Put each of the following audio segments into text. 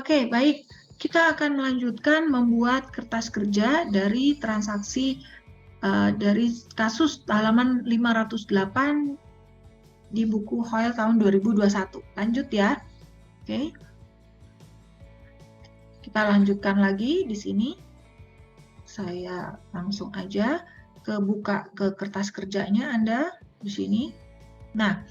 Oke, baik. Kita akan melanjutkan membuat kertas kerja dari transaksi dari kasus halaman 508 di buku Hoyle tahun 2021. Lanjut ya. Oke. Kita lanjutkan lagi di sini. Saya langsung aja buka ke kertas kerjanya Anda di sini. Nah,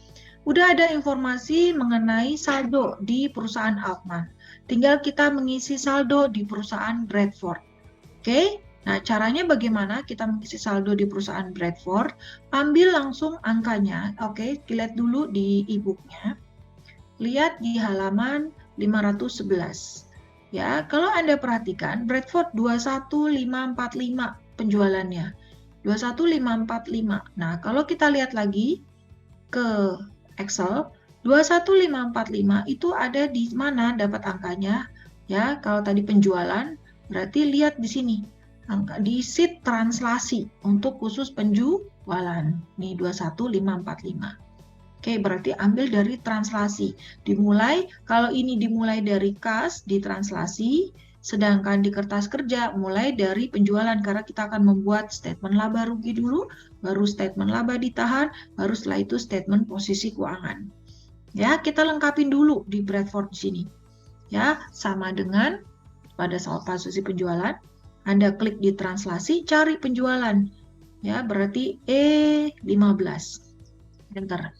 udah ada informasi mengenai saldo di perusahaan Altman. Tinggal kita mengisi saldo di perusahaan Bradford. Oke, nah caranya bagaimana kita mengisi saldo di perusahaan Bradford? Ambil langsung angkanya. Oke, lihat dulu di e-booknya. Lihat di halaman 511. Ya, kalau Anda perhatikan, Bradford 21545 penjualannya. 21545. Nah, kalau kita lihat lagi ke Excel, 21545 itu ada di mana dapat angkanya? Ya, kalau tadi penjualan, berarti lihat di sini. Angka di sheet translasi untuk khusus penjualan. Nih 21545. Oke, berarti ambil dari translasi. Dimulai, kalau ini dimulai dari kas di translasi, sedangkan di kertas kerja mulai dari penjualan karena kita akan membuat statement laba rugi dulu, baru statement laba ditahan, baru setelah itu statement posisi keuangan. Ya, kita lengkapin dulu di Bradford di sini. Ya, sama dengan pada saat posisi penjualan, Anda klik di translasi, cari penjualan. Ya, berarti E15. Enter.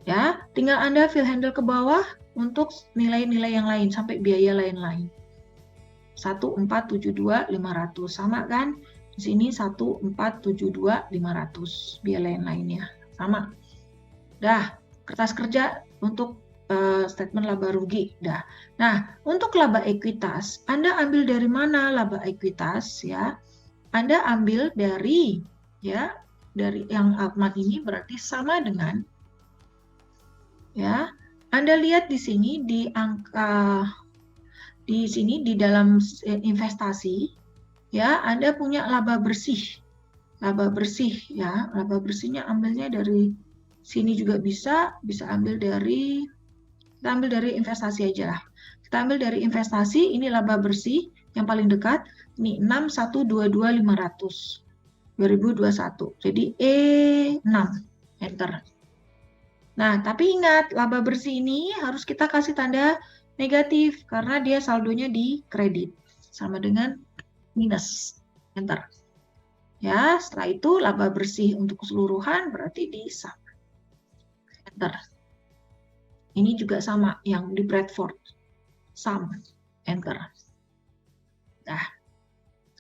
Ya, tinggal Anda fill handle ke bawah untuk nilai-nilai yang lain sampai biaya lain-lain. 1472500 sama kan? Di sini 1472500 biaya lain-lainnya sama. Dah, kertas kerja untuk statement laba rugi. Dah. Nah, untuk laba ekuitas, Anda ambil dari mana laba ekuitas ya? Anda ambil dari yang Altman ini berarti sama dengan ya. Anda lihat di sini di angka di sini di dalam investasi ya, Anda punya laba bersih. Laba bersih ya, laba bersihnya ambilnya dari sini juga bisa ambil dari kita ambil dari investasi aja lah. Kita ambil dari investasi, ini laba bersih yang paling dekat, ini 6122500 2021. Jadi E6 enter. Nah, tapi ingat, laba bersih ini harus kita kasih tanda negatif karena dia saldonya di kredit. Sama dengan minus. Enter. Ya, setelah itu laba bersih untuk keseluruhan berarti di sum. Enter. Ini juga sama yang di Bradford. Sum. Enter. Nah,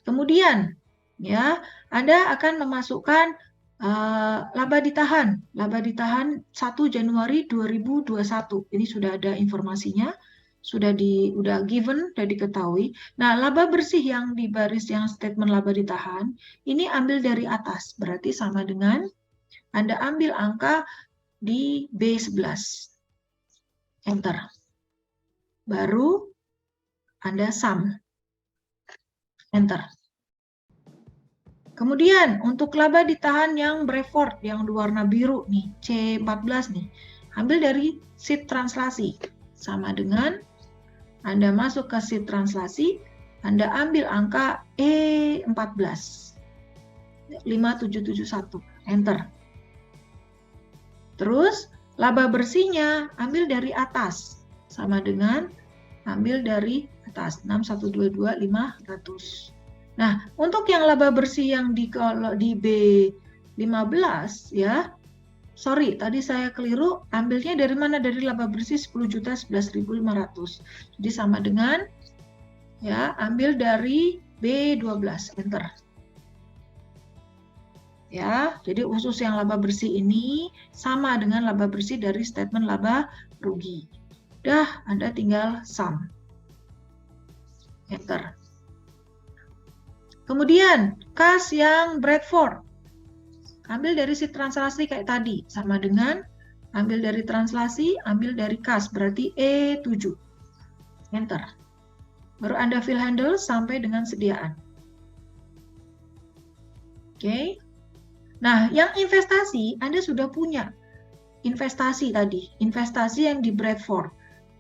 kemudian ya, Anda akan memasukkan laba ditahan 1 Januari 2021. Ini sudah ada informasinya, sudah given, sudah diketahui. Nah, laba bersih yang di baris yang statement laba ditahan, ini ambil dari atas, berarti sama dengan Anda ambil angka di B11. Enter. Baru Anda sum. Enter. Kemudian untuk laba ditahan yang Bradford yang berwarna biru nih, C14 nih. Ambil dari sheet translasi. Sama dengan Anda masuk ke sheet translasi, Anda ambil angka E14. 5771. Enter. Terus laba bersihnya ambil dari atas. Sama dengan ambil dari atas 6122500. Nah, untuk yang laba bersih yang di B15 ya. Sorry, tadi saya keliru. Ambilnya dari mana? Dari laba bersih 10.011.500. Jadi sama dengan ya, ambil dari B12. Enter. Ya, jadi khusus yang laba bersih ini sama dengan laba bersih dari statement laba rugi. Dah, Anda tinggal sum. Enter. Kemudian, kas yang Bradford. Ambil dari sheet translasi kayak tadi. Sama dengan ambil dari translasi, ambil dari kas. Berarti E7. Enter. Baru Anda fill handle sampai dengan sediaan. Oke. Nah, yang investasi, Anda sudah punya investasi tadi. Investasi yang di Bradford.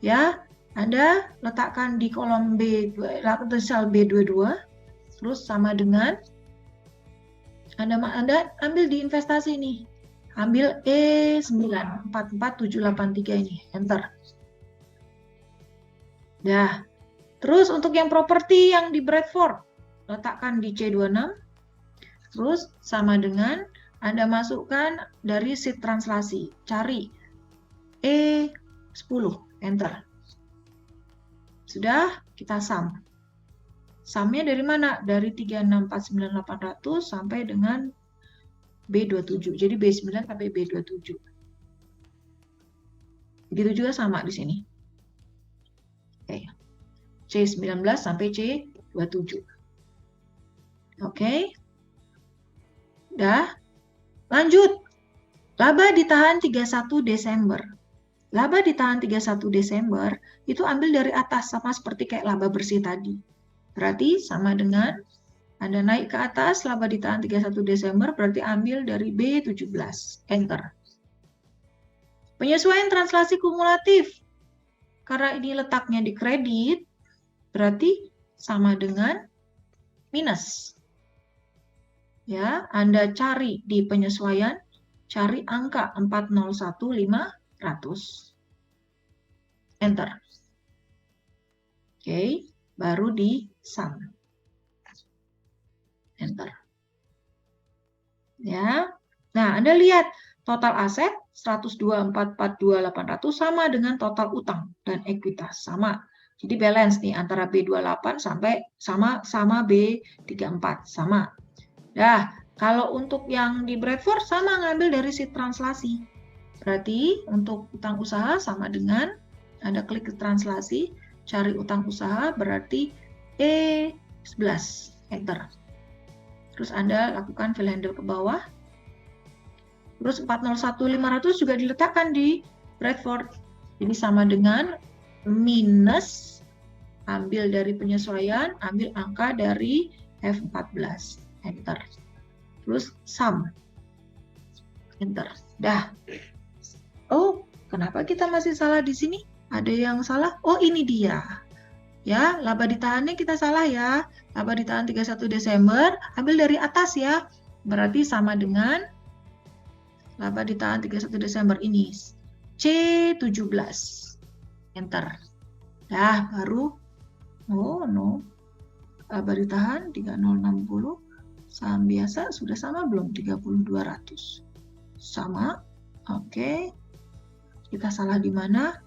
Ya, Anda letakkan di kolom sel B22, terus sama dengan Anda ambil di investasi nih. Ambil E9, 44783 ini, enter. Dah. Terus untuk yang properti yang di Bradford, letakkan di C26, terus sama dengan Anda masukkan dari sheet translasi, cari E10, enter. Sudah, kita sum. Sumnya dari mana? Dari 3649800 sampai dengan B27. Jadi B9 sampai B27. Begitu juga sama di sini. Oke. C19 sampai C27. Oke. Dah. Lanjut. Laba ditahan 31 Desember. Laba ditahan 31 Desember itu ambil dari atas, sama seperti kayak laba bersih tadi. Berarti sama dengan Anda naik ke atas, laba ditahan 31 Desember, berarti ambil dari B17. Enter. Penyesuaian translasi kumulatif. Karena ini letaknya di kredit, berarti sama dengan minus. Ya, Anda cari di penyesuaian, cari angka 401500. Enter. Oke, baru di sum. Enter. Ya. Nah, Anda lihat total aset 12442.800 sama dengan total utang dan ekuitas sama. Jadi balance nih antara B28 sampai sama B34 sama. Nah, kalau untuk yang di Bradford sama ngambil dari sheet translasi. Berarti untuk utang usaha sama dengan Anda klik ke translasi, cari utang usaha berarti E11, enter. Terus Anda lakukan fill handle ke bawah. Terus 401500 juga diletakkan di Bradford. Jadi sama dengan minus, ambil dari penyesuaian, ambil angka dari F14. Enter. Terus sum. Enter. Dah. Oh, kenapa kita masih salah di sini? Ada yang salah? Oh, ini dia. Ya, laba ditahannya kita salah ya. Laba ditahan 31 Desember, ambil dari atas ya. Berarti sama dengan laba ditahan 31 Desember ini. C17. Enter. Dah, baru. Oh, no. Laba ditahan 3060. Saham biasa sudah sama belum? 30200. Sama. Oke. Kita salah di mana?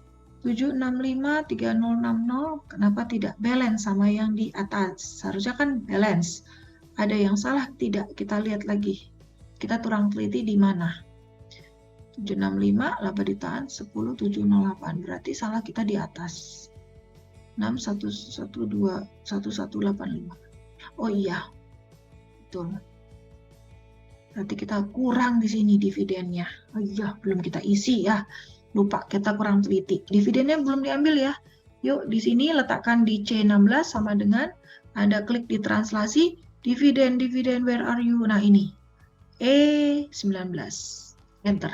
7653060. Kenapa tidak balance sama yang di atas? Seharusnya kan balance. Ada yang salah? Tidak. Kita lihat lagi. Kita kurang teliti di mana? 765 laba ditahan 10708. Berarti salah kita di atas. 61121185. Oh iya. Betul. Berarti kita kurang di sini dividennya. Oh iya, belum kita isi ya. Lupa, kita kurang teliti. Dividennya belum diambil ya. Yuk, di sini letakkan di C16 sama dengan Anda klik di translasi dividen where are you? Nah, ini. E19. Enter.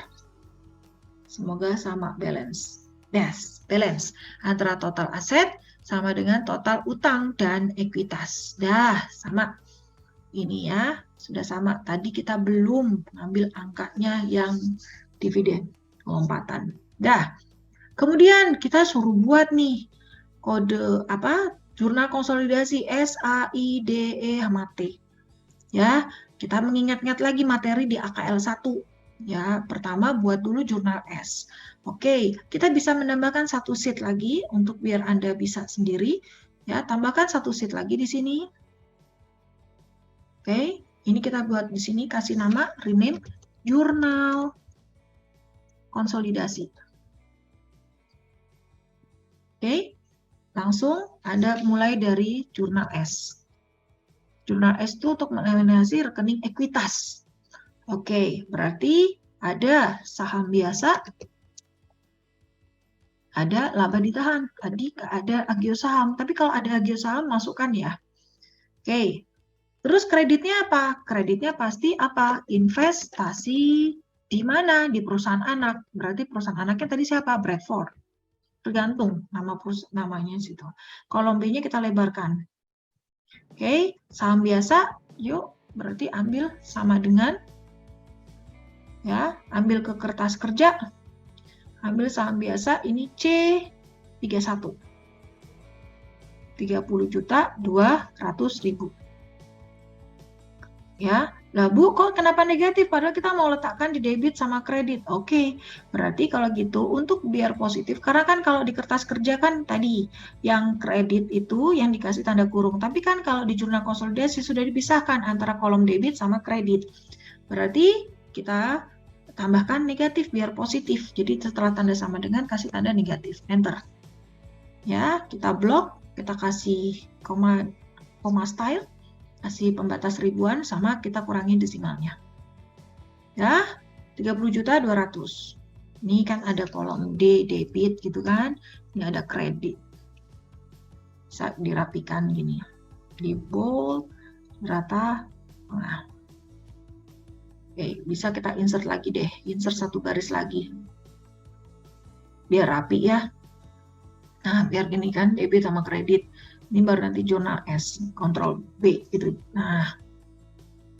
Semoga sama balance. Yes, balance antara total aset sama dengan total utang dan ekuitas. Dah, sama. Ini ya, sudah sama. Tadi kita belum mengambil angkanya yang dividen, lompatan. Dah. Kemudian kita suruh buat nih kode apa? Jurnal konsolidasi SAIDE sama T. Ya, kita mengingat-ingat lagi materi di AKL 1. Ya, pertama buat dulu jurnal S. Oke, kita bisa menambahkan satu sheet lagi untuk biar Anda bisa sendiri. Ya, tambahkan satu sheet lagi di sini. Oke, ini kita buat di sini kasih nama rename jurnal konsolidasi. Oke, langsung Anda mulai dari jurnal S. Jurnal S itu untuk menganalisis rekening ekuitas. Oke, berarti ada saham biasa, ada laba ditahan. Tadi ada agio saham, tapi kalau ada agio saham masukkan ya. Oke, terus kreditnya apa? Kreditnya pasti apa? Investasi di mana? Di perusahaan anak. Berarti perusahaan anaknya tadi siapa? Bradford. tergantung namanya situ. Kolom B-nya kita lebarkan. Oke, saham biasa, yuk berarti ambil sama dengan, ya, ambil ke kertas kerja, ambil saham biasa, ini C31. 30.200.000. Ya, lah Bu, kok kenapa negatif? Padahal kita mau letakkan di debit sama kredit. Oke, berarti kalau gitu untuk biar positif, karena kan kalau di kertas kerja kan tadi yang kredit itu yang dikasih tanda kurung. Tapi kan kalau di jurnal konsolidasi sudah dipisahkan antara kolom debit sama kredit. Berarti kita tambahkan negatif biar positif. Jadi setelah tanda sama dengan kasih tanda negatif. Enter. Ya, kita blok, kita kasih koma style, kasih pembatas ribuan, sama kita kurangi desimalnya. Ya, 30.200.000. Ini kan ada kolom D, debit gitu kan. Ini ada kredit. Bisa dirapikan gini. Di bold, rata, nah. Oke, bisa kita insert lagi deh. Insert satu garis lagi. Biar rapi ya. Nah, biar gini kan, debit sama kredit. Ini baru nanti jurnal S, Ctrl B gitu. Nah,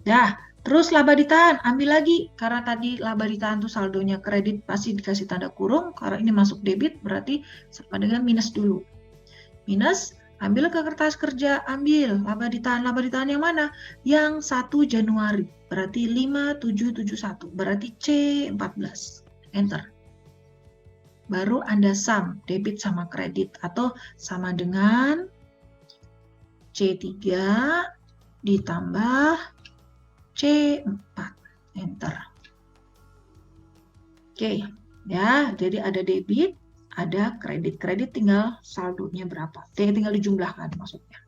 dah. Terus laba ditahan, ambil lagi. Karena tadi laba ditahan tuh saldonya kredit pasti dikasih tanda kurung. Karena ini masuk debit, berarti sama dengan minus dulu. Minus, ambil ke kertas kerja, ambil laba ditahan yang mana? Yang 1 Januari, berarti 5771, berarti C14. Enter. Baru Anda sum, debit sama kredit, atau sama dengan C3 ditambah C4. Enter. Oke, ya, jadi ada debit, ada kredit. Kredit tinggal saldonya berapa. Tinggal dijumlahkan maksudnya.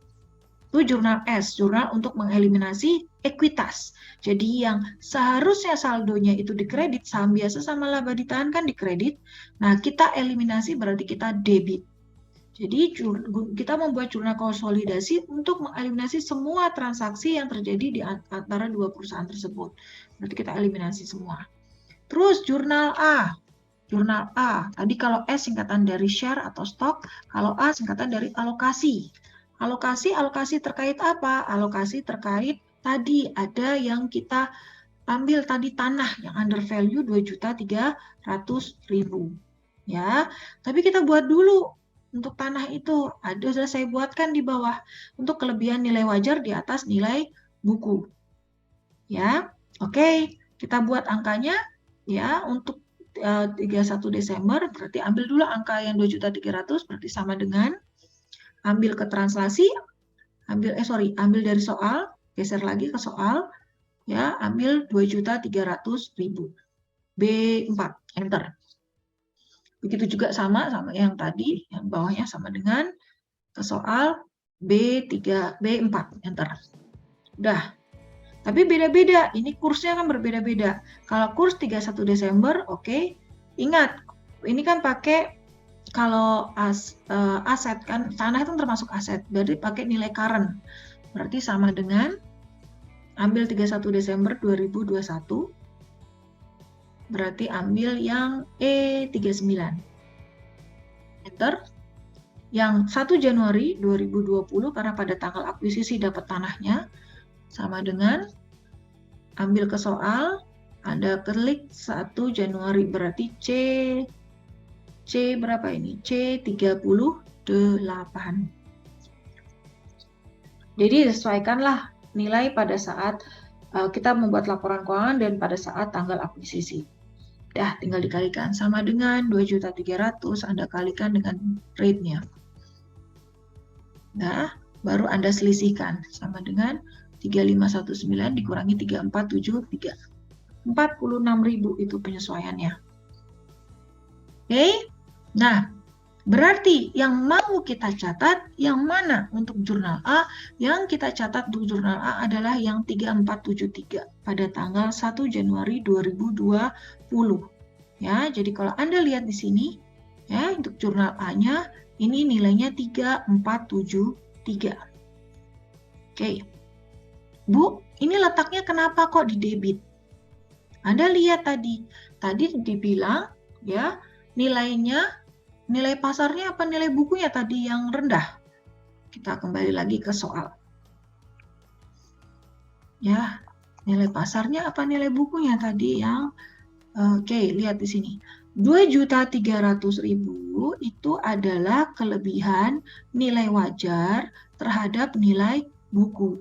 Itu jurnal S, jurnal untuk mengeliminasi ekuitas. Jadi yang seharusnya saldonya itu di kredit, saham biasa sama laba ditahan kan di kredit. Nah, kita eliminasi berarti kita debit. Jadi kita membuat jurnal konsolidasi untuk mengeliminasi semua transaksi yang terjadi di antara dua perusahaan tersebut. Berarti kita eliminasi semua. Terus jurnal A. Jurnal A. Tadi kalau S singkatan dari share atau stok, kalau A singkatan dari alokasi. Alokasi terkait apa? Alokasi terkait tadi ada yang kita ambil tadi tanah yang under value 2.300.000. Ya, tapi kita buat dulu. Untuk tanah itu sudah saya buatkan di bawah untuk kelebihan nilai wajar di atas nilai buku. Ya, oke, kita buat angkanya ya untuk 31 Desember berarti ambil dulu angka yang 2.300.000 berarti sama dengan ambil ke translasi, ambil dari soal, geser lagi ke soal ya, ambil 2.300.000. B4, enter. Begitu juga sama yang tadi, yang bawahnya sama dengan ke soal B4, enter. Udah. Tapi beda-beda, ini kursnya kan berbeda-beda. Kalau kurs 31 Desember, oke. Ingat, ini kan pakai kalau aset kan, tanah itu termasuk aset, berarti pakai nilai current. Berarti sama dengan ambil 31 Desember 2021, berarti ambil yang E39. Enter. Yang 1 Januari 2020, karena pada tanggal akuisisi dapat tanahnya, sama dengan ambil ke soal, Anda klik 1 Januari, berarti C berapa ini? C38. Jadi sesuaikanlah nilai pada saat kita membuat laporan keuangan dan pada saat tanggal akuisisi. Dah, tinggal dikalikan sama dengan 2.300.000, Anda kalikan dengan rate-nya. Nah, baru Anda selisihkan sama dengan 3519 dikurangi 3473. 46.000 itu penyesuaiannya. Oke. Nah, berarti yang mau kita catat yang mana untuk jurnal A? Yang kita catat untuk jurnal A adalah yang 3473 pada tanggal 1 Januari 2020. Ya, jadi kalau Anda lihat di sini ya, untuk jurnal A-nya ini nilainya 3473. Oke. Bu, ini letaknya kenapa kok di debit? Anda lihat tadi dibilang ya, nilainya Nilai pasarnya apa nilai bukunya tadi yang rendah? Kita kembali lagi ke soal. Ya, nilai pasarnya apa nilai bukunya tadi yang oke, lihat di sini. 2.300.000 itu adalah kelebihan nilai wajar terhadap nilai buku.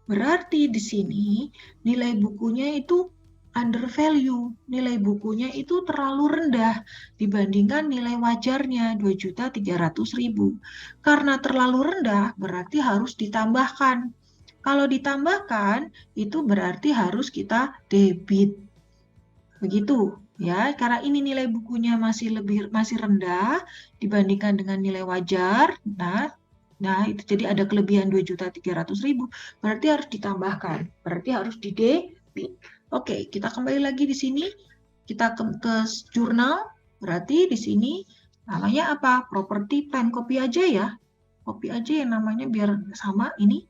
Berarti di sini nilai bukunya itu under value. Nilai bukunya itu terlalu rendah dibandingkan nilai wajarnya 2.300.000. Karena terlalu rendah berarti harus ditambahkan. Kalau ditambahkan itu berarti harus kita debit. Begitu ya, karena ini nilai bukunya masih rendah dibandingkan dengan nilai wajar. Nah, itu jadi ada kelebihan 2.300.000, berarti harus ditambahkan, berarti harus di debit. Oke, kita kembali lagi di sini. Kita ke jurnal, berarti di sini namanya apa? Property plan, copy aja ya. Copy aja yang namanya biar sama ini.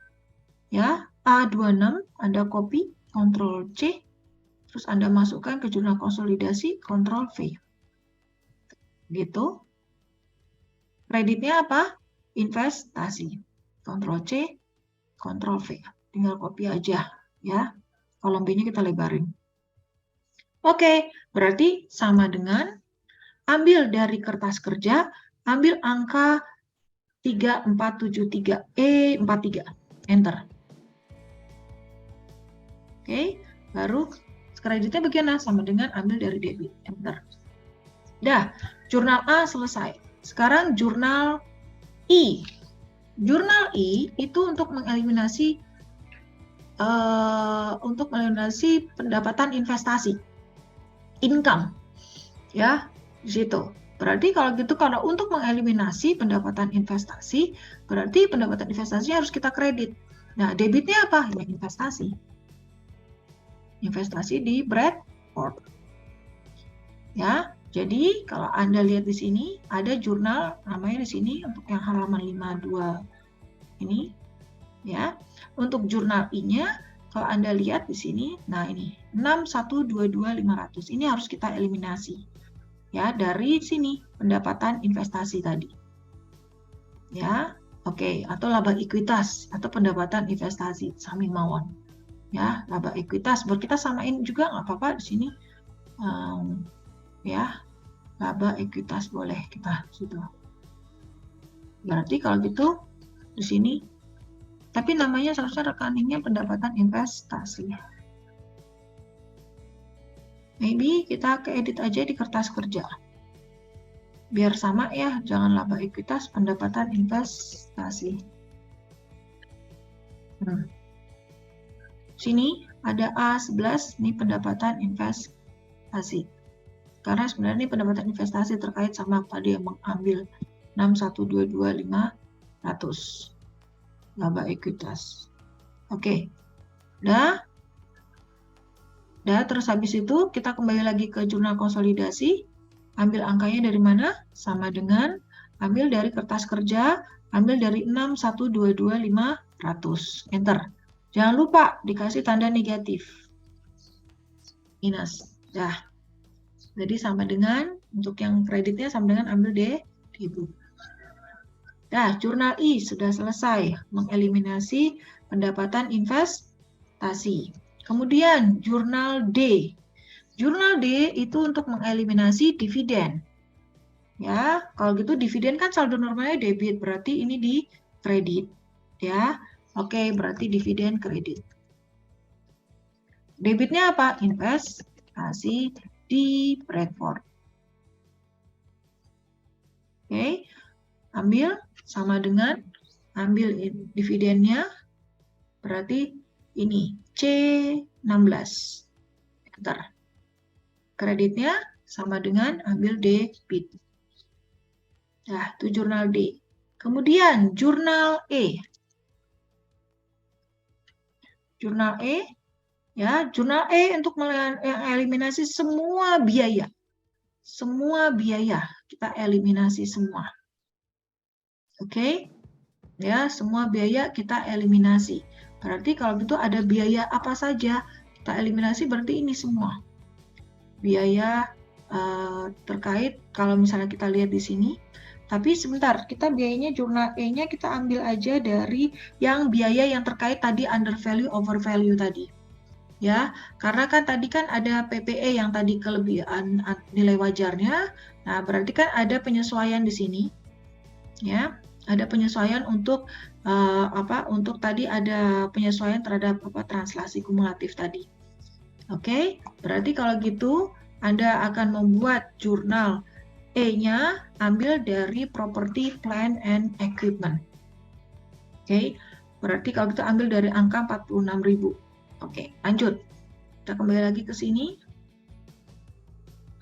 Ya, A26 Anda copy, Ctrl C, terus Anda masukkan ke jurnal konsolidasi, Ctrl V. Gitu. Kreditnya apa? Investasi. Ctrl C, Ctrl V. Tinggal copy aja ya. Kolom B-nya kita lebarin. Oke, berarti sama dengan ambil dari kertas kerja, ambil angka 3473 E43. Enter. Oke, baru kreditnya bagaimana? Sama dengan ambil dari debit. Enter. Dah, jurnal A selesai. Sekarang jurnal I. Jurnal I itu untuk mengeliminasi pendapatan investasi, income, ya di situ. Berarti kalau gitu, kalau untuk mengeliminasi pendapatan investasi, berarti pendapatan investasi harus kita kredit. Nah, debitnya apa? Ya, investasi. Investasi di Bradford. Ya, jadi kalau Anda lihat di sini ada jurnal namanya di sini untuk yang halaman 52 ini ya. Untuk jurnal I-nya kalau Anda lihat di sini, nah ini 6122.500 ini harus kita eliminasi. Ya, dari sini pendapatan investasi tadi. Ya, oke, atau laba ekuitas atau pendapatan investasi sami mawon. Ya, laba ekuitas kita samain juga nggak apa-apa di sini. Ya, laba ekuitas boleh kita situ. Berarti kalau gitu di sini, tapi namanya seharusnya rekeningnya pendapatan investasi. Maybe kita keedit aja di kertas kerja. Biar sama ya, jangan laba ekuitas, pendapatan investasi. Sini ada A11, ini pendapatan investasi. Karena sebenarnya ini pendapatan investasi terkait sama tadi yang mengambil 6122.500 laba ekuitas. Oke. Dah, terus habis itu kita kembali lagi ke jurnal konsolidasi. Ambil angkanya dari mana? Sama dengan ambil dari kertas kerja, ambil dari 6122.500. Enter. Jangan lupa dikasih tanda negatif. Minus. Dah. Jadi sama dengan, untuk yang kreditnya sama dengan ambil debit. Nah, jurnal I sudah selesai mengeliminasi pendapatan investasi. Kemudian jurnal D. Jurnal D itu untuk mengeliminasi dividen. Ya, kalau gitu dividen kan saldo normalnya debit, berarti ini di kredit. Ya, oke, berarti dividen kredit. Debitnya apa? Investasi di Bradford. Oke, ambil sama dengan ambil dividennya, berarti ini C16. Enter. Kreditnya sama dengan ambil debit. Nah, itu jurnal D. Kemudian jurnal E. Jurnal E, ya, jurnal E untuk mengeliminasi semua biaya. Semua biaya kita eliminasi semua. Oke? Ya, semua biaya kita eliminasi. Berarti kalau gitu ada biaya apa saja, kita eliminasi berarti ini semua. Biaya terkait kalau misalnya kita lihat di sini. Tapi sebentar, kita biayanya jurnal E-nya kita ambil aja dari yang biaya yang terkait tadi under value over value tadi. Ya, karena kan tadi kan ada PPE yang tadi kelebihan nilai wajarnya. Nah, berarti kan ada penyesuaian di sini. Ya, ada penyesuaian untuk untuk tadi ada penyesuaian terhadap translasi kumulatif tadi. Oke, berarti kalau gitu Anda akan membuat jurnal E-nya ambil dari property, plant, and equipment. Oke, berarti kalau kita ambil dari angka 46.000. Oke, lanjut. Kita kembali lagi ke sini.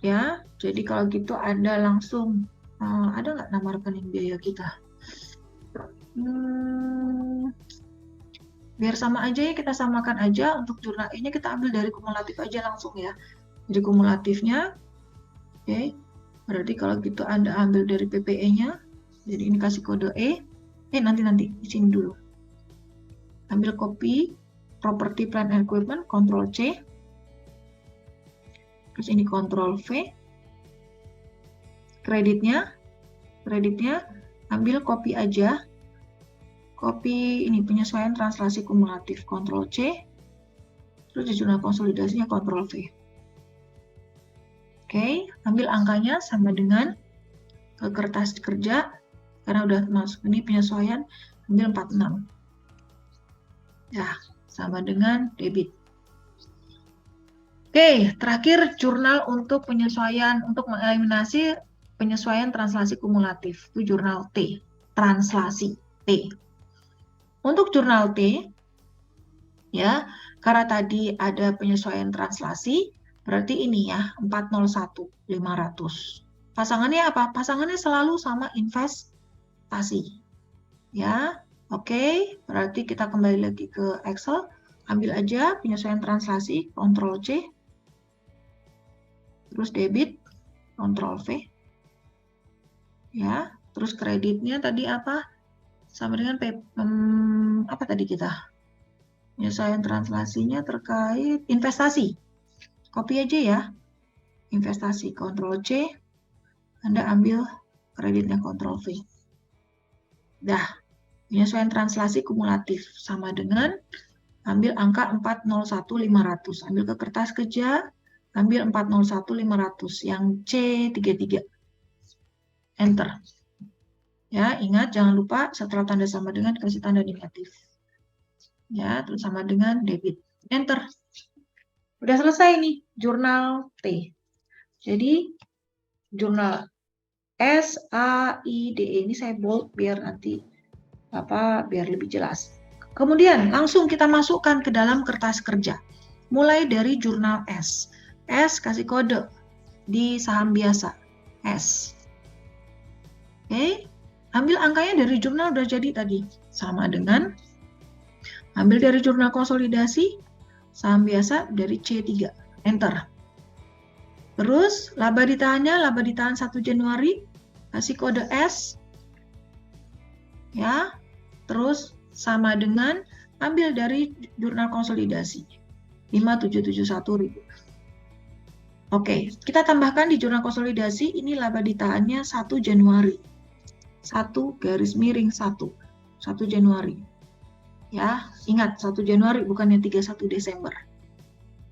Ya, jadi kalau gitu Anda langsung, ada nggak nama rekening biaya kita? Biar sama aja ya, kita samakan aja. Untuk jurnal E-nya kita ambil dari kumulatif aja langsung ya. Jadi kumulatifnya, oke. Berarti kalau gitu Anda ambil dari PPE-nya. Jadi ini kasih kode E. Nanti di sini dulu. Ambil copy property plant and equipment, Ctrl C. Terus ini Ctrl V. Kreditnya ambil copy aja. Copy ini penyesuaian translasi kumulatif, Ctrl C. Terus di jurnal konsolidasinya Ctrl V. Oke, ambil angkanya sama dengan ke kertas kerja. Karena udah masuk ini penyesuaian, ambil 46. Ya, sama dengan debit. Oke, terakhir jurnal untuk penyesuaian, untuk mengeliminasi penyesuaian translasi kumulatif. Itu jurnal T, translasi T. Untuk jurnal T, ya, karena tadi ada penyesuaian translasi, berarti ini ya, 401.500. Pasangannya apa? Pasangannya selalu sama investasi. Ya, oke, berarti kita kembali lagi ke Excel, ambil aja penyesuaian translasi, Ctrl C, terus debit, Ctrl V, ya, terus kreditnya tadi apa? Sama dengan apa tadi kita? Penyesuaian translasinya terkait investasi. Copy aja ya, investasi, Ctrl C, Anda ambil kreditnya Ctrl V. Dah, penyesuaian translasi kumulatif sama dengan ambil angka 401.500. Ambil ke kertas kerja, ambil 401.500 yang C33. Enter. Ya, ingat jangan lupa setelah tanda sama dengan kasih tanda negatif. Ya, terus sama dengan debit. Enter. Udah selesai nih jurnal T. Jadi jurnal SAIDE ini saya bold biar nanti biar lebih jelas. Kemudian langsung kita masukkan ke dalam kertas kerja. Mulai dari jurnal S. S kasih kode di saham biasa. S. Oke. Ambil angkanya dari jurnal udah jadi tadi. Sama dengan ambil dari jurnal konsolidasi, saham biasa dari C3. Enter. Terus laba ditahannya, laba ditahan 1 Januari, kasih kode S. Ya. Terus sama dengan ambil dari jurnal konsolidasi. 5.771.000. Oke, kita tambahkan di jurnal konsolidasi, ini laba ditahannya 1 Januari. 1/1 Januari. Ya, ingat 1 Januari bukannya 31 Desember.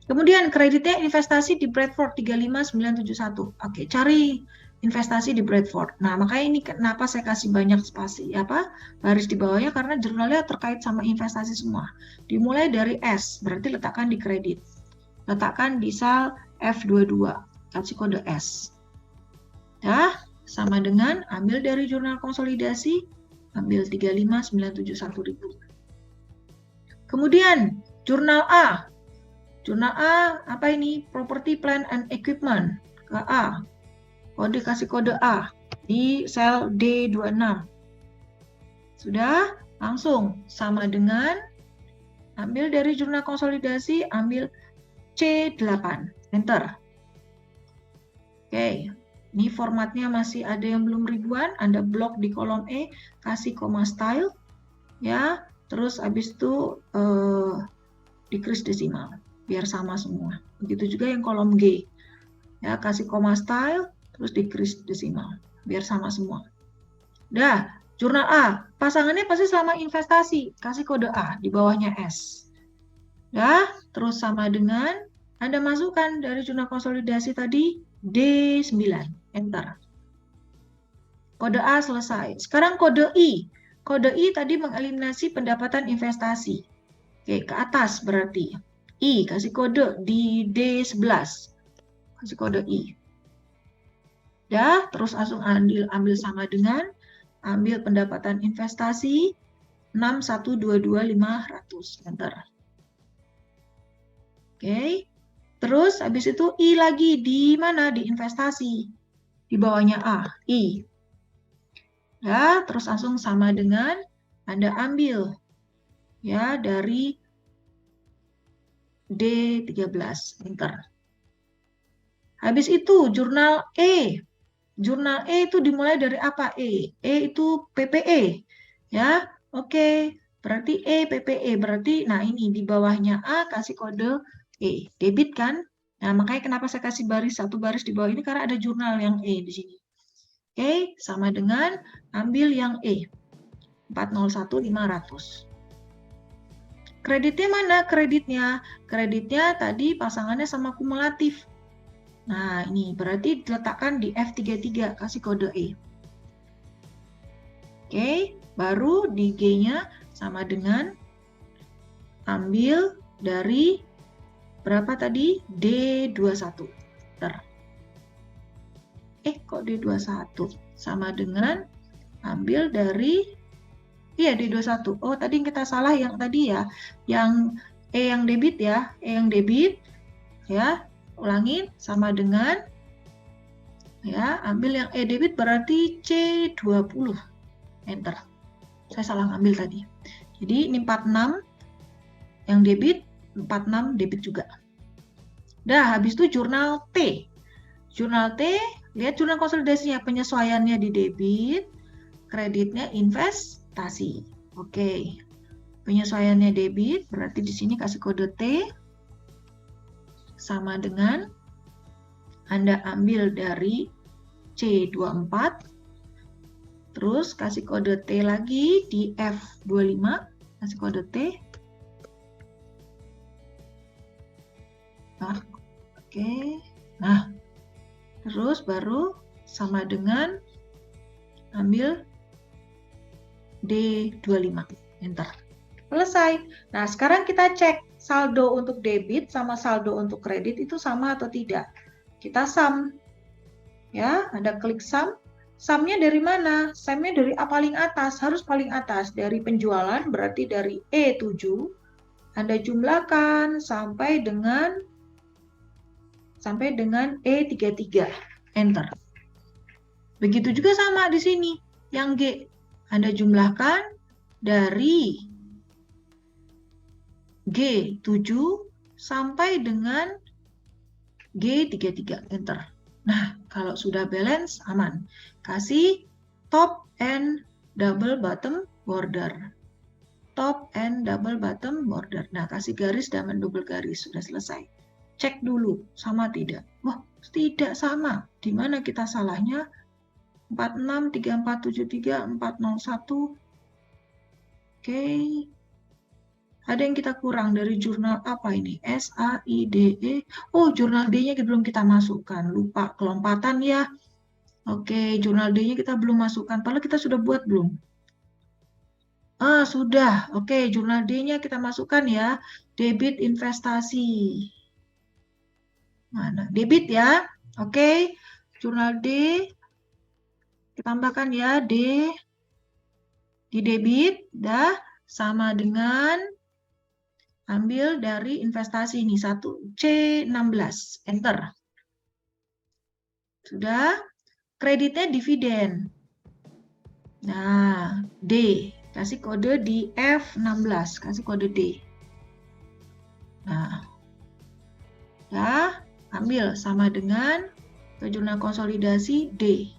Kemudian kreditnya investasi di Bradford 35971. Oke, cari investasi di Bradford. Nah, makanya ini kenapa saya kasih banyak spasi baris di bawahnya karena jurnalnya terkait sama investasi semua. Dimulai dari S, berarti letakkan di kredit. Letakkan di sel F22, kasih kode S. Ya, sama dengan ambil dari jurnal konsolidasi, ambil 35971.000. Kemudian jurnal A. Jurnal A apa ini? Property, plant, and equipment. Ke A. Kasih kode A di sel D26. Sudah? Langsung sama dengan ambil dari jurnal konsolidasi, ambil C8. Enter. Oke. Ini formatnya masih ada yang belum ribuan, Anda blok di kolom E, kasih koma style, ya, terus habis itu decrease desimal, biar sama semua. Begitu juga yang kolom G. Ya, kasih koma style, terus decrease desimal, biar sama semua. Dah, jurnal A, pasangannya pasti sama investasi, kasih kode A, di bawahnya S. Dah, terus sama dengan Anda masukkan dari jurnal konsolidasi tadi, D9, enter. Kode A selesai. Sekarang kode I. Kode I tadi mengeliminasi pendapatan investasi. Oke, ke atas berarti. I, kasih kode di D11. Kasih kode I. Dah, terus langsung ambil sama dengan ambil pendapatan investasi 6.122.500. Enter. Oke. Terus habis itu I lagi di mana? Di investasi. Di bawahnya A, I. Ya, terus langsung sama dengan Anda ambil ya dari D13, enter. Habis itu jurnal E. Jurnal E itu dimulai dari apa? E itu PPE. Ya, oke. Berarti E PPE. Berarti, nah ini di bawahnya A kasih kode E. Debit kan? Nah, makanya kenapa saya kasih satu baris di bawah ini, karena ada jurnal yang E di sini. Oke, sama dengan ambil yang E. 401.500. Kreditnya mana? Kreditnya tadi pasangannya sama kumulatif. Nah, ini berarti diletakkan di F33, kasih kode E. Oke, baru di G-nya sama dengan ambil dari berapa tadi? D21. Kok D21? Sama dengan ambil dari, iya D21. Oh, tadi kita salah yang tadi ya. Yang E yang debit ya. E yang debit, ya. Ulangin, sama dengan, ya, ambil yang E debit berarti C20. Enter. Saya salah ngambil tadi. Jadi ini 46 yang debit, 46 debit juga. Dah, habis itu jurnal T. Jurnal T, lihat jurnal konsolidasinya, penyesuaiannya di debit, kreditnya investasi. Oke. Penyesuaiannya debit, berarti di sini kasih kode T sama dengan Anda ambil dari C24, terus kasih kode T lagi di F25, kasih kode T. Nah, oke. Nah, terus baru sama dengan ambil D25, enter. Selesai. Nah, sekarang kita cek saldo untuk debit sama saldo untuk kredit itu sama atau tidak. Kita sum. Ya, Anda klik sum. Sumnya dari mana? Sumnya dari A paling atas, harus paling atas. Dari penjualan, berarti dari E7. Anda jumlahkan sampai dengan E33. Enter. Begitu juga sama di sini. Yang G, Anda jumlahkan dari G7 sampai dengan G33. Enter. Nah, kalau sudah balance, aman. Kasih top and double bottom border. Top and double bottom border. Nah, kasih garis dan double garis. Sudah selesai. Cek dulu, sama tidak? Wah, tidak sama. Di mana kita salahnya? 46, 3473, 401. Oke. Ada yang kita kurang dari jurnal apa ini? SAIDE. Oh, jurnal D-nya belum kita masukkan. Lupa, kelompatan ya. Oke, jurnal D-nya kita belum masukkan. Padahal kita sudah buat belum? Sudah. Oke, jurnal D-nya kita masukkan ya. Debit investasi. Mana? Debit ya. Oke, jurnal D. Kita tambahkan ya, D. Di debit, dah. Sama dengan ambil dari investasi ini, 1 C16, enter. Sudah, kreditnya dividen. Nah, D, kasih kode di F16, kasih kode D. Nah, ya, ambil sama dengan ke jurnal konsolidasi D.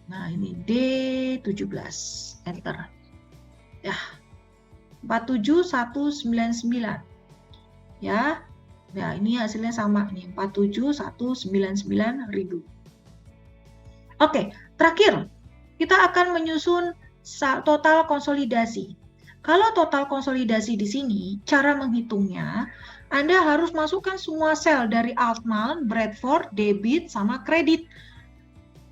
Nah, ini D17, enter. Ya, 47199. Ya, Nah, ini hasilnya sama nih, 47.199.000. Oke, terakhir kita akan menyusun total konsolidasi. Kalau total konsolidasi di sini, cara menghitungnya, Anda harus masukkan semua sel dari Altman, Bradford, debit, sama kredit.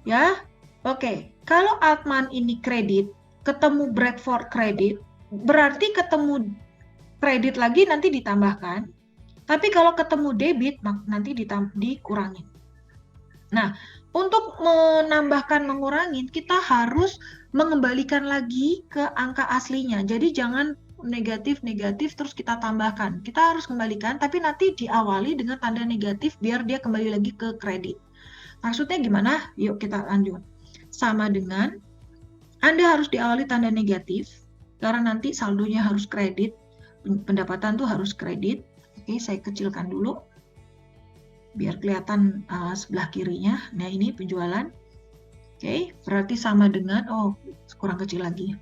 Ya, oke. Kalau Altman ini kredit, ketemu Bradford kredit, berarti ketemu kredit lagi nanti ditambahkan. Tapi kalau ketemu debit, nanti dikurangin. Nah, untuk menambahkan, mengurangin, kita harus mengembalikan lagi ke angka aslinya. Jadi jangan negatif-negatif terus kita tambahkan. Kita harus kembalikan, tapi nanti diawali dengan tanda negatif biar dia kembali lagi ke kredit. Maksudnya gimana? Yuk kita lanjut. Sama dengan Anda harus diawali tanda negatif, karena nanti saldonya harus kredit, pendapatan tuh harus kredit. Oke, saya kecilkan dulu biar kelihatan sebelah kirinya. Nah, ini penjualan. Oke, berarti sama dengan, oh kurang kecil lagi.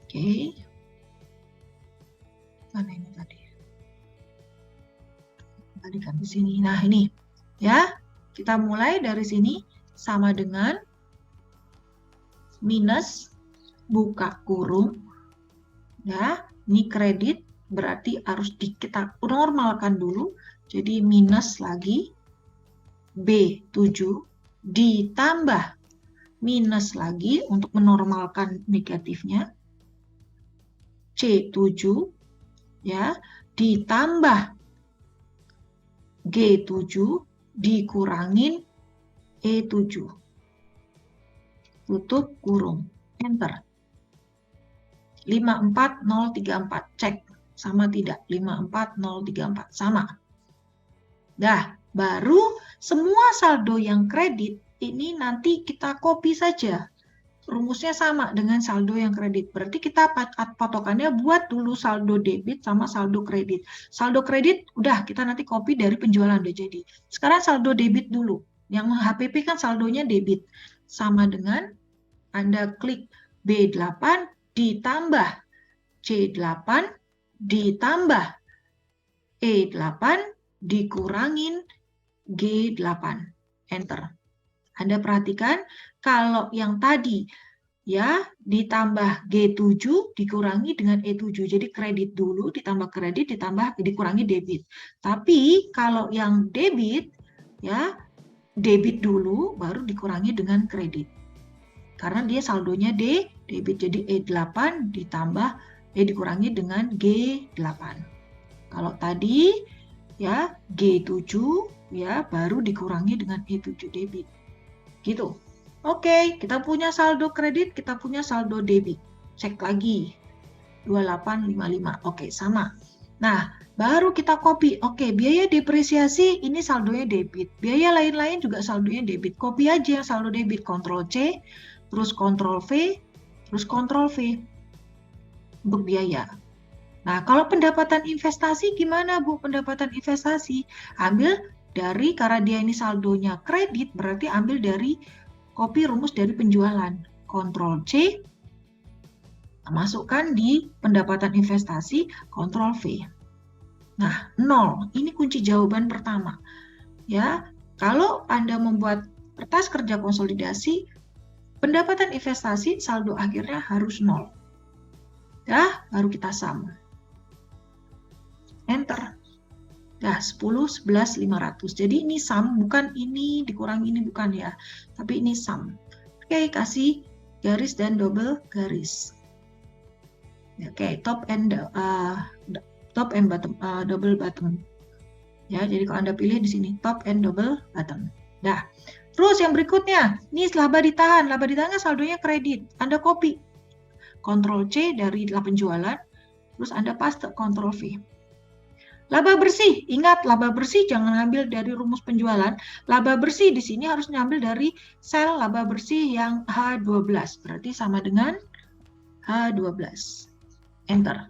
Oke. Mana ini tadi? Tadi kan di sini. Nah, ini ya. Kita mulai dari sini sama dengan minus buka kurung. Ya, ini kredit berarti harus kita normalkan dulu. Jadi minus lagi B7 ditambah minus lagi untuk menormalkan negatifnya C7 ya, ditambah G7 dikurangin E7. Tutup kurung, enter. 54034, cek sama tidak? 54034 sama. Dah, baru semua saldo yang kredit ini nanti kita copy saja. Rumusnya sama dengan saldo yang kredit. Berarti kita patokannya buat dulu saldo debit sama saldo kredit. Saldo kredit udah kita nanti copy dari penjualan udah jadi. Sekarang saldo debit dulu. Yang HPP kan saldonya debit. Sama dengan Anda klik B8 ditambah C8 ditambah E8 dikurangin G8. Enter. Anda perhatikan kalau yang tadi ya ditambah G7 dikurangi dengan E7. Jadi kredit dulu ditambah kredit ditambah dikurangi debit. Tapi kalau yang debit ya debit dulu baru dikurangi dengan kredit. Karena dia saldonya debit, jadi E8 ditambah dikurangi dengan G8. Kalau tadi ya G7 ya baru dikurangi dengan E7 debit. Gitu. Oke, kita punya saldo kredit, kita punya saldo debit. Cek lagi. 2855. Oke, sama. Nah, baru kita copy. Oke, biaya depresiasi ini saldonya debit. Biaya lain-lain juga saldonya debit. Copy aja yang saldo debit. Ctrl C, terus Ctrl V, terus Ctrl V untuk biaya. Nah, kalau pendapatan investasi gimana, Bu? Pendapatan investasi ambil dari, karena dia ini saldonya kredit, berarti ambil dari copy rumus dari penjualan. Ctrl C, masukkan di pendapatan investasi, Ctrl V. Nah, 0. Ini kunci jawaban pertama. Ya, kalau Anda membuat kertas kerja konsolidasi, pendapatan investasi saldo akhirnya harus 0. Ya, baru kita sum. Enter. Nah, 10, 11, 500. Jadi ini sum, bukan ini dikurangi ini, bukan ya. Tapi ini sum. Oke, kasih garis dan double garis. Oke, top and bottom, double bottom. Ya, jadi kalau Anda pilih di sini top and double bottom. Nah, terus yang berikutnya, ini laba ditahan. Laba ditahan kan saldonya kredit. Anda copy. Ctrl C dari penjualan, terus Anda paste Ctrl V. Laba bersih, ingat laba bersih jangan ambil dari rumus penjualan. Laba bersih di sini harus diambil dari sel laba bersih yang H12. Berarti sama dengan H12. Enter.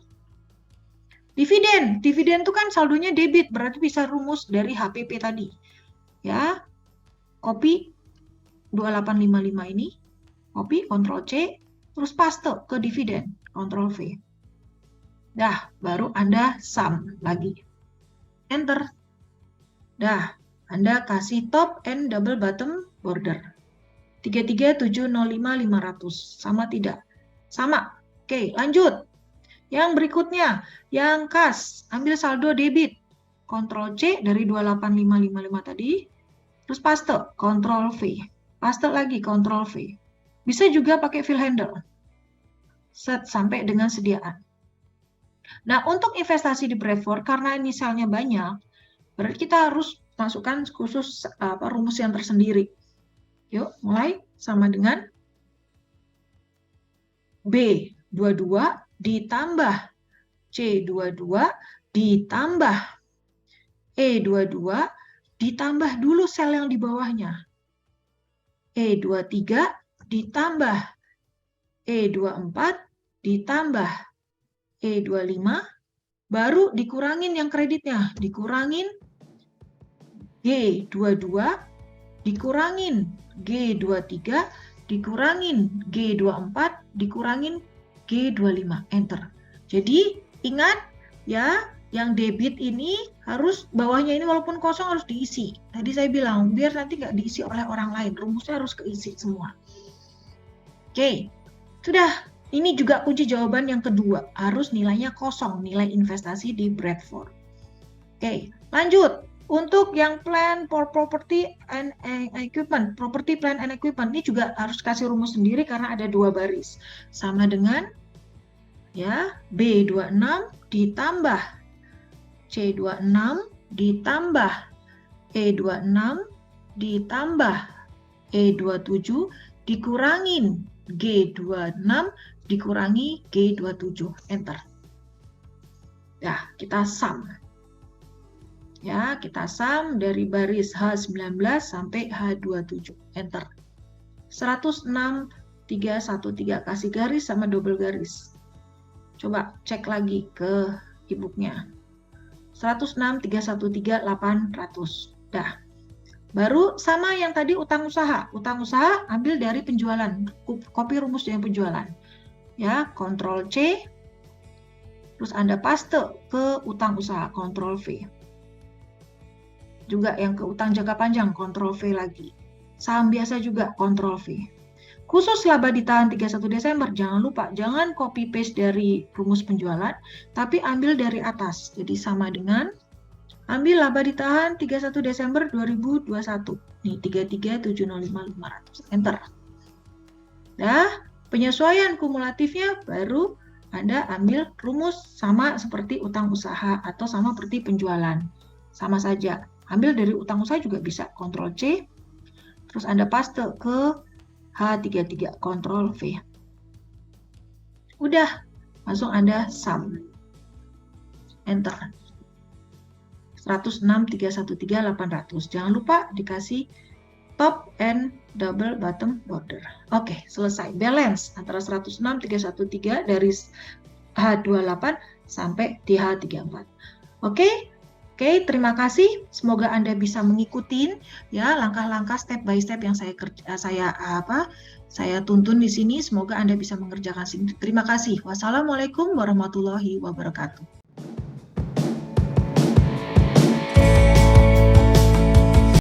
Dividen, dividen itu kan saldonya debit, berarti bisa rumus dari HPP tadi. Ya, copy 2855 ini, copy Ctrl C, terus paste ke dividen, Ctrl V. Dah, baru Anda sum lagi. Enter. Dah, Anda kasih top and double bottom border. 33.705.500. Sama tidak? Sama. Oke, lanjut. Yang berikutnya, yang kas. Ambil saldo debit. Ctrl C dari 28555 tadi. Terus paste. Ctrl V. Paste lagi. Ctrl V. Bisa juga pakai fill handle. Set sampai dengan sediaan. Nah, untuk investasi di Bradford, karena inisialnya banyak, berarti kita harus masukkan khusus rumus yang tersendiri. Yuk, mulai sama dengan B22 ditambah C22 ditambah E22 ditambah dulu sel yang di bawahnya. E23 ditambah E24 ditambah E25 baru dikurangin yang kreditnya, dikurangin G22 dikurangin G23 dikurangin G24 dikurangin G25, enter. Jadi ingat ya, yang debit ini harus bawahnya ini walaupun kosong harus diisi. Tadi saya bilang biar nanti nggak diisi oleh orang lain, rumusnya harus keisi semua. Oke, sudah. Ini juga kunci jawaban yang kedua, harus nilainya kosong, nilai investasi di Bradford. Oke, lanjut. Untuk yang plan for property and equipment, property plan and equipment ini juga harus kasih rumus sendiri karena ada dua baris. Sama dengan ya B26 ditambah C26 ditambah E26 ditambah E27 dikurangin G26 dikurangi G27, enter. Ya, kita sum. Ya, kita sum dari baris H19 sampai H27, enter. 106.313 kasih garis sama double garis. Coba cek lagi ke e-booknya. 106.313.800. Dah. Baru sama yang tadi utang usaha. Utang usaha ambil dari penjualan. Copy rumus yang penjualan. Ya, Ctrl C. Terus Anda paste ke utang usaha, Ctrl V. Juga yang ke utang jangka panjang, Ctrl V lagi. Saham biasa juga, Ctrl V. Khusus laba ditahan 31 Desember, jangan lupa, jangan copy paste dari rumus penjualan, tapi ambil dari atas. Jadi sama dengan ambil laba ditahan 31 Desember 2021. Nih, 33.705.500. Enter. Nah, penyesuaian kumulatifnya baru Anda ambil rumus sama seperti utang usaha atau sama seperti penjualan. Sama saja. Ambil dari utang usaha juga bisa. Ctrl C. Terus Anda paste ke H33. Ctrl V. Udah. Langsung Anda sum. Enter. 106.313.800. Jangan lupa dikasih top and double bottom border. Oke, selesai. Balance antara 106.313 dari H28 sampai di H34. Oke, terima kasih. Semoga Anda bisa mengikuti ya langkah-langkah step by step yang saya tuntun di sini. Semoga Anda bisa mengerjakan sini. Terima kasih. Wassalamualaikum warahmatullahi wabarakatuh.